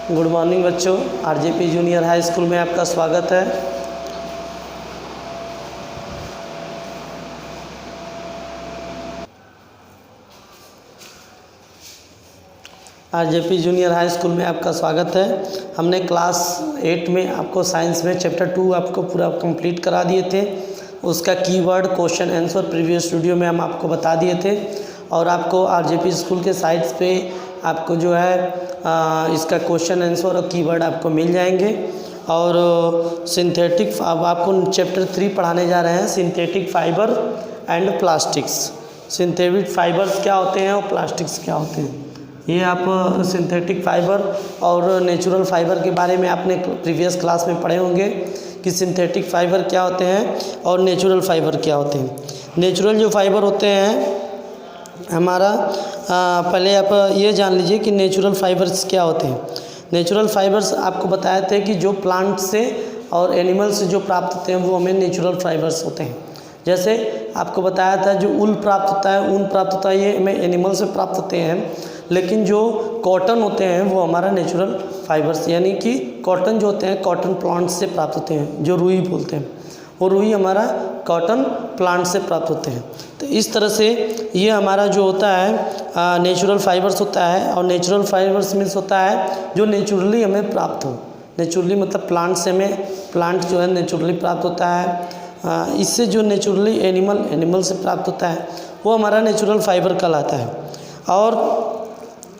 Good morning बच्चों, RJP junior high school में आपका स्वागत है। आरजेपी जूनियर हाई स्कूल में आपका स्वागत है। हमने क्लास 8 में आपको साइंस में चैप्टर 2 आपको पूरा कंप्लीट करा दिए थे। उसका keyword, question answer previous video में हम आपको बता दिए थे और आपको आरजेपी स्कूल के साइट्स पे आपको जो है इसका क्वेश्चन आंसर और कीवर्ड आपको मिल जाएंगे। और सिंथेटिक, अब आपको चैप्टर 3 पढ़ाने जा रहे हैं, synthetic fibre and plastics. Synthetic fibres क्या होते हैं और प्लास्टिक्स क्या होते हैं, ये आप सिंथेटिक फाइबर और नेचुरल फाइबर के बारे में आपने प्रीवियस क्लास में पढ़े होंगे कि सिंथेटिक फाइबर क्या होते हैं और नेचुरल फाइबर क्या होते हैं। नेचुरल जो फाइबर होते हैं हमारा, पहले आप ये जान लीजिए कि नेचुरल फाइबर्स क्या होते हैं। नेचुरल फाइबर्स आपको बताए थे कि जो प्लांट से और एनिमल से जो प्राप्त होते हैं वो हमें नेचुरल फाइबर्स होते हैं। जैसे आपको बताया था जो ऊन प्राप्त होता है, ये हमें एनिमल से प्राप्त होते हैं, लेकिन जो कॉटन होते हैं वो हमारा नेचुरल फाइबर्स, यानी कि कॉटन जो होते हैं कॉटन प्लांट से प्राप्त होते हैं, जो रुई बोलते हैं, वो रुई हमारा कॉटन प्लांट से प्राप्त होते हैं। तो इस तरह से ये हमारा जो होता है नेचुरल फाइबर्स होता है। और नेचुरल फाइबर्स मीन्स होता है जो नेचुरली हमें प्राप्त हो। नेचुरली मतलब प्लांट से हमें, प्लांट जो है नेचुरली प्राप्त होता है। इससे जो नेचुरली एनिमल से प्राप्त होता है वो हमारा नेचुरल फाइबर कहलाता है। और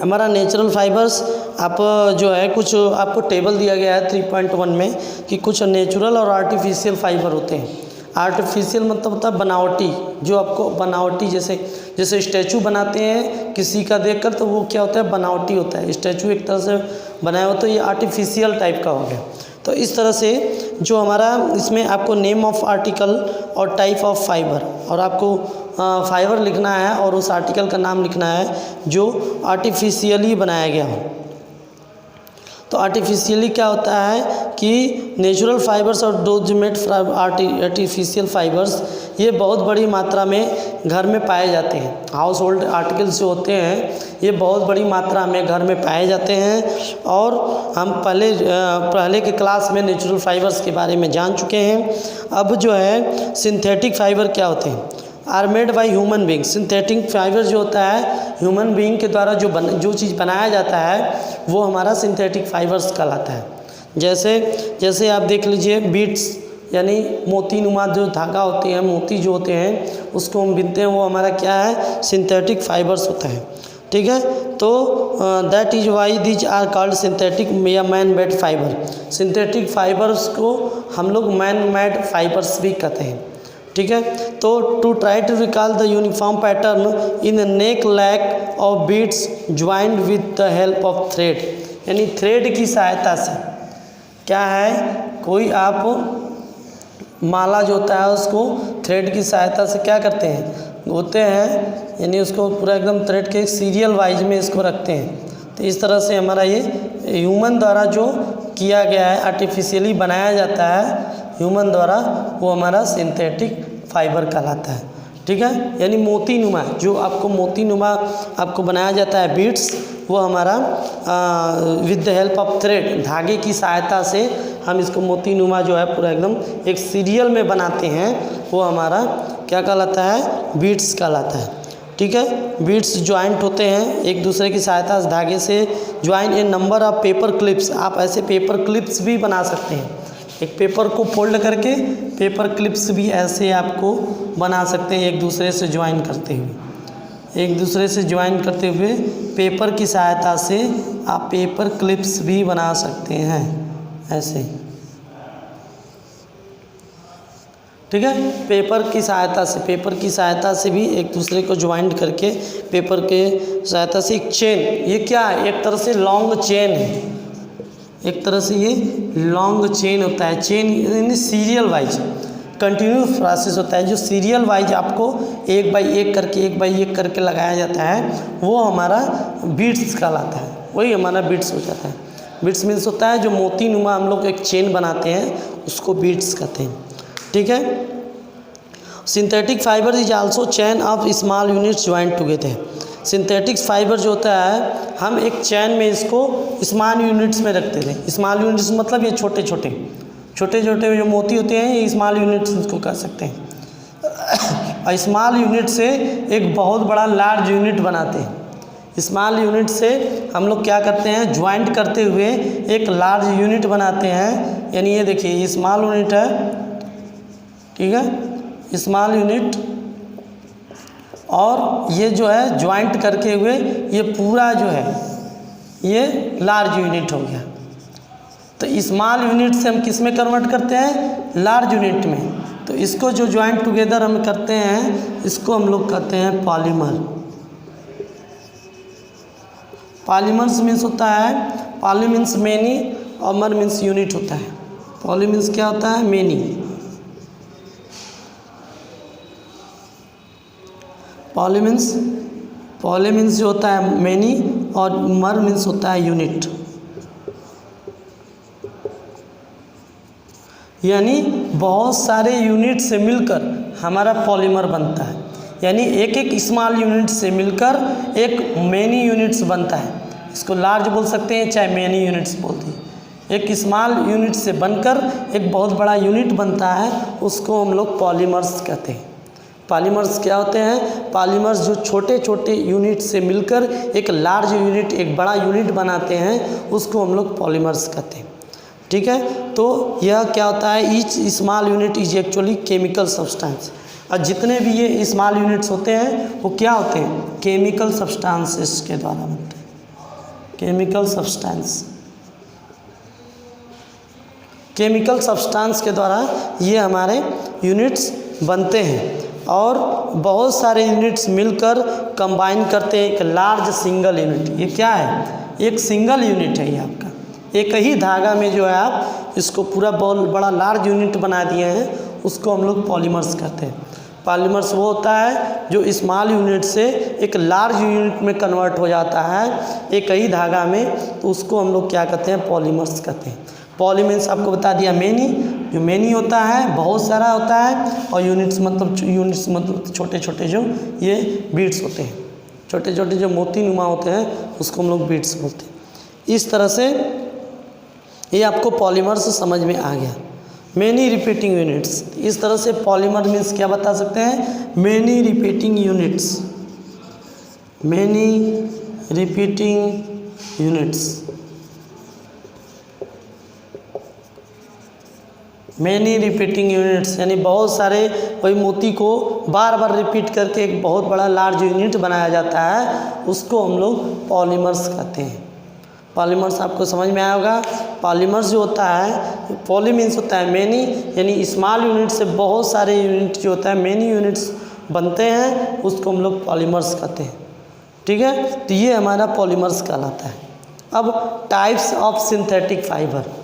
हमारा नेचुरल फाइबर्स आप जो है कुछ आपको टेबल दिया गया है 3.1 में कि कुछ नेचुरल और आर्टिफिशियल फाइबर होते हैं। आर्टिफिशियल मतलब होता है बनावटी, जो आपको बनावटी, जैसे स्टैचू बनाते हैं किसी का देखकर, तो वो क्या होता है, बनावटी होता है। स्टैचू एक तरह से बनाया हो तो ये आर्टिफिशियल टाइप का हो गया। तो इस तरह से जो हमारा इसमें आपको नेम ऑफ आर्टिकल और टाइप ऑफ फाइबर, और आपको फाइबर लिखना है और उस आर्टिकल का नाम लिखना है जो आर्टिफिशियली बनाया गया हो। तो आर्टिफिशियली क्या होता है कि नेचुरल फाइबर्स और दोज मेड आर्टिफिशियल फाइबर्स, ये बहुत बड़ी मात्रा में घर में पाए जाते हैं। हाउस होल्ड आर्टिकल्स जो होते हैं ये बहुत बड़ी मात्रा में घर में पाए जाते हैं। और हम पहले के क्लास में नेचुरल फाइबर्स के बारे में जान चुके हैं। अब जो है सिंथेटिक फाइबर क्या होते हैं, are made by human being. Synthetic fibre जो होता है ह्यूमन बींग के द्वारा जो चीज़ बनाया जाता है वो हमारा सिंथेटिक फाइबर्स कहलाता है। जैसे आप देख लीजिए बीड्स, यानी मोती नुमा जो धागा होते हैं, मोती जो होते हैं उसको हम बिनते हैं, वो हमारा क्या है, सिंथेटिक फाइबर्स होता है। ठीक है, तो that is why these are called synthetic या man made fiber. Synthetic fibers को हम लोग मैन मेड फाइबर्स भी कहते हैं। ठीक है, तो to try to recall the uniform pattern in necklace of beads joined with the help of thread, यानी थ्रेड की सहायता से क्या है, कोई आप माला जो होता है उसको थ्रेड की सहायता से क्या करते हैं, होते हैं, यानी उसको पूरा एकदम थ्रेड के सीरियल वाइज में इसको रखते हैं। तो इस तरह से हमारा ये ह्यूमन द्वारा जो किया गया है, आर्टिफिशियली बनाया जाता है ह्यूमन द्वारा, वो हमारा सिंथेटिक फाइबर कहलाता है। ठीक है, यानी मोती नुमा, जो आपको मोती नुमा आपको बनाया जाता है बीड्स, वो हमारा with the help of thread, धागे की सहायता से हम इसको मोती नुमा जो है पूरा एकदम एक सीरियल में बनाते हैं, वो हमारा क्या कहलाता है, बीड्स कहलाता है। ठीक है, बीड्स ज्वाइंट होते हैं एक दूसरे की सहायता से, धागे से join A number of paper clips. आप ऐसे पेपर क्लिप्स भी बना सकते हैं, एक पेपर को फोल्ड करके पेपर क्लिप्स भी ऐसे आपको बना सकते हैं एक दूसरे से ज्वाइन करते हुए, पेपर की सहायता से आप पेपर क्लिप्स भी बना सकते हैं ऐसे। ठीक है, पेपर की सहायता से भी एक दूसरे को ज्वाइंट करके पेपर के सहायता से एक चेन, ये क्या है, एक तरह से लॉन्ग चेन है, एक तरह से ये लॉन्ग चेन होता है। चेन यानी सीरियल वाइज कंटिन्यूस प्रोसेस होता है, जो सीरियल वाइज आपको एक बाई एक करके लगाया जाता है, वो हमारा बीड्स कहलाता है, वही हमारा बीड्स हो जाता है। बीड्स मीन्स होता है जो मोती नुमा हम लोग एक चेन बनाते हैं उसको बीड्स कहते हैं। ठीक है, synthetic fibre is also chain of small units joint together. Synthetic fibre जो होता है हम एक चैन में इसको स्मॉल यूनिट्स में रखते थे। स्मॉल यूनिट्स मतलब ये छोटे छोटे जो मोती होते हैं ये स्मॉल यूनिट्स इसको कह सकते हैं। और स्मॉल यूनिट से एक बहुत बड़ा लार्ज यूनिट बनाते हैं। स्मॉल यूनिट से हम लोग क्या करते हैं, ज्वाइंट करते हुए एक लार्ज यूनिट बनाते हैं। यानी ये देखिए ये स्मॉल यूनिट है, ठीक है, स्मॉल यूनिट, और ये जो है ज्वाइंट करके हुए ये पूरा जो है ये लार्ज यूनिट हो गया। तो स्मॉल यूनिट से हम किस में कन्वर्ट करते हैं, लार्ज यूनिट में। तो इसको जो ज्वाइंट टुगेदर हम करते हैं इसको हम लोग कहते हैं पॉलीमर। पॉलीमर्स मीन्स होता है, पॉली मीन्स मेनी और मर मीन्स यूनिट होता है। पॉली मीन्स क्या होता है, मेनी। पॉली मीन्स जो होता है मेनी और मर मीन्स होता है यूनिट। यानी बहुत सारे यूनिट से मिलकर हमारा पॉलीमर बनता है। यानी एक एक स्मॉल यूनिट से मिलकर एक मेनी यूनिट्स बनता है। इसको लार्ज बोल सकते हैं चाहे मेनी यूनिट्स बोलते हैं। एक स्मॉल यूनिट से बनकर एक बहुत बड़ा यूनिट बनता है, उसको हम लोग पॉलीमर्स कहते हैं। पॉलीमर्स क्या होते हैं, पॉलीमर्स जो छोटे छोटे यूनिट से मिलकर एक लार्ज यूनिट, एक बड़ा यूनिट बनाते हैं, उसको हम लोग पॉलीमर्स कहते हैं। ठीक है, तो यह क्या होता है, each small unit is actually chemical substance. और जितने भी ये स्मॉल यूनिट्स होते हैं वो क्या होते हैं, केमिकल सब्सटेंसेस के द्वारा बनते हैं। केमिकल सब्सटेंस, केमिकल सब्सटेंस के द्वारा ये हमारे यूनिट्स बनते हैं। और बहुत सारे यूनिट्स मिलकर कंबाइन करते हैं एक लार्ज सिंगल यूनिट। ये क्या है, एक सिंगल यूनिट है। ये आपका एक ही धागा में जो है आप इसको पूरा बहुत बड़ा लार्ज यूनिट बना दिए हैं, उसको हम लोग पॉलीमर्स कहते हैं। पॉलीमर्स वो होता है जो स्मॉल यूनिट से एक लार्ज यूनिट में कन्वर्ट हो जाता है एक ही धागा में, तो उसको हम लोग क्या कहते हैं, पॉलीमर्स कहते हैं। पॉली मीन्स आपको बता दिया मेनी, जो मेनी होता है बहुत सारा होता है, और यूनिट्स मतलब छोटे छोटे जो ये बीड्स होते हैं, छोटे छोटे जो मोती नुमा होते हैं उसको हम लोग बीड्स बोलते हैं। इस तरह से ये आपको पॉलीमर्स समझ में आ गया। मेनी रिपीटिंग यूनिट्स, इस तरह से पॉलीमर मीन्स क्या बता सकते हैं, many repeating units, many repeating units, many repeating units यानी बहुत सारे वही मोती को बार बार रिपीट करके एक बहुत बड़ा लार्ज यूनिट बनाया जाता है, उसको हम लोग पॉलीमर्स कहते हैं। पॉलीमर्स आपको समझ में आया होगा। पॉलीमर्स जो होता है, पॉली मीन्स होता है मेनी, यानी स्मॉल यूनिट से बहुत सारे यूनिट जो होता है मेनी यूनिट्स बनते हैं, उसको हम लोग पॉलीमर्स कहते हैं। ठीक है, तो ये हमारा पॉलीमर्स कहलाता है। अब टाइप्स ऑफ सिंथेटिक फाइबर,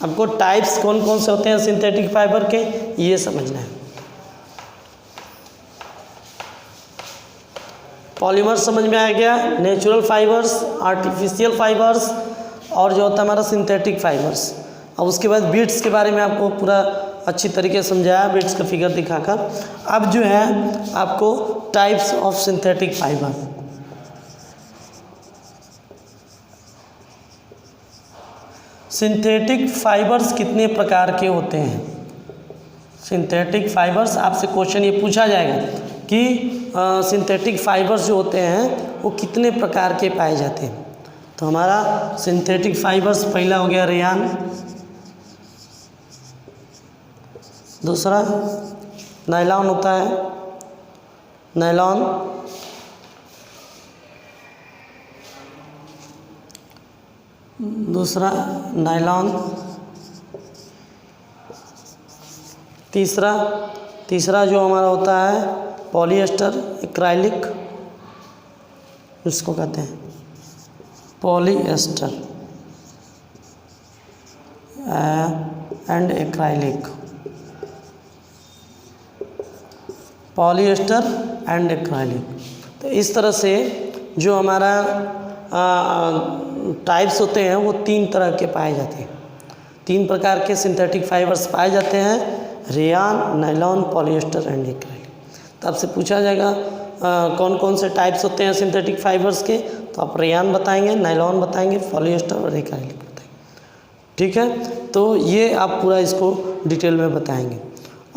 आपको टाइप्स कौन कौन से होते हैं सिंथेटिक फाइबर के, ये समझना है। पॉलीमर समझ में आ गया, नेचुरल फाइबर्स, आर्टिफिशियल फाइबर्स, और जो होता है हमारा सिंथेटिक फाइबर्स। अब उसके बाद बीड्स के बारे में आपको पूरा अच्छी तरीके से समझाया, बीड्स का फिगर दिखाकर। अब जो है आपको types of synthetic fibre, synthetic fibres कितने प्रकार के होते हैं। सिंथेटिक फाइबर्स आपसे क्वेश्चन ये पूछा जाएगा कि सिंथेटिक फाइबर्स जो होते हैं वो कितने प्रकार के पाए जाते हैं। तो हमारा सिंथेटिक फाइबर्स पहला हो गया रेयान, दूसरा नायलॉन होता है, नायलॉन, दूसरा नायलॉन, तीसरा जो हमारा होता है पॉलिएस्टर, एक्राइलिक, इसको कहते हैं polyester and acrylic, polyester and acrylic. तो इस तरह से जो हमारा टाइप्स होते हैं वो 3 तरह के पाए जाते हैं। 3 प्रकार के सिंथेटिक फाइबर्स पाए जाते हैं, rayon, nylon, polyester and acrylic. तो आपसे पूछा जाएगा कौन कौन से टाइप्स होते हैं सिंथेटिक फाइबर्स के, तो आप रेयान बताएंगे, नायलॉन बताएंगे, पॉलिएस्टर और एक्रिलिक बताएंगे। ठीक है, तो ये आप पूरा इसको डिटेल में बताएंगे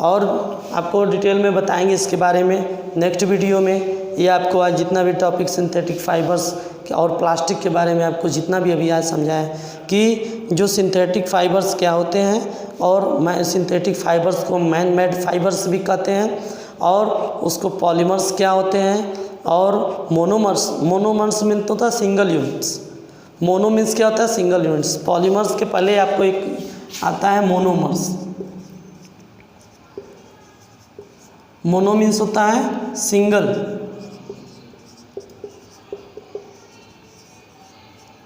और आपको डिटेल में बताएंगे इसके बारे में नेक्स्ट वीडियो में। ये आपको आज जितना भी टॉपिक सिंथेटिक फाइबर्स और प्लास्टिक के बारे में आपको जितना भी अभी आज समझाया कि जो सिंथेटिक फाइबर्स क्या होते हैं और सिंथेटिक फाइबर्स को मैन मेड फाइबर्स भी कहते हैं और उसको पॉलीमर्स क्या होते हैं और मोनोमर्स। मोनोमर्स मीन्स होता है सिंगल यूनिट्स, मोनो मीन्स क्या होता है सिंगल यूनिट्स। पॉलीमर्स के पहले आपको एक आता है मोनोमर्स। मोनो मीन्स होता है सिंगल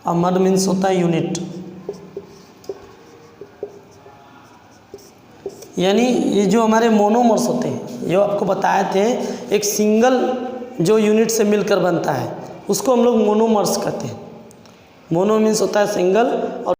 और मर मीन्स होता है यूनिट। यानी ये जो हमारे मोनोमर्स होते हैं, जो आपको बताए थे एक सिंगल जो यूनिट से मिलकर बनता है उसको हम लोग मोनोमर्स कहते हैं। मोनो मीन्स होता है सिंगल और